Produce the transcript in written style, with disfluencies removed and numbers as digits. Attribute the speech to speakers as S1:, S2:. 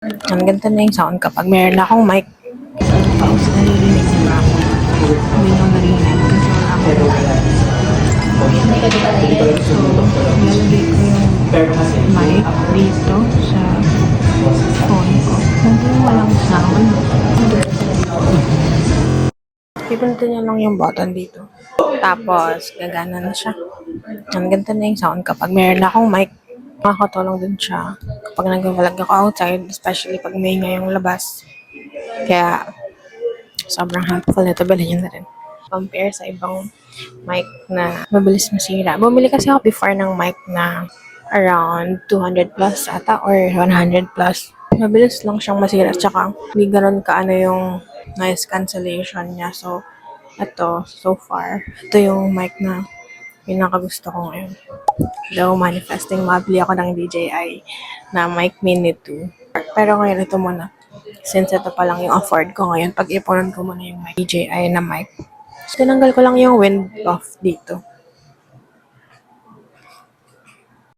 S1: Ang ganda na yung sound kapag meron akong mic. Tapos naririnig niyo ba ako? Hindi nyo narinig kasi wala akong mic. So, nilalagay ko yung mic dito sa phone ko. Hanggang walang sound. Pipindutin nyo lang yung button dito. Tapos, gagana na siya. Ang ganda na yung sound kapag meron akong mic. Makakatulong din siya kapag nag-vlog ako outside, especially pag may ngayong labas. Kaya, sobrang helpful nito. Bilhin nyo na rin. Compare sa ibang mic na mabilis masira. Bumili kasi ako before ng mic na around 200 plus ata or 100 plus. Mabilis lang siyang masira. Tsaka, hindi ganun kaano yung noise cancellation niya. So, ito, so far, ito yung mic na pinakagusto ko ngayon. Though manifesting, mabili ako ng DJI na mic Mini 2. Pero ngayon ito muna. Since ito pa lang yung afford ko ngayon, pag-ipunan ko muna yung mic DJI na mic. Tinanggal ko lang yung wind buff dito.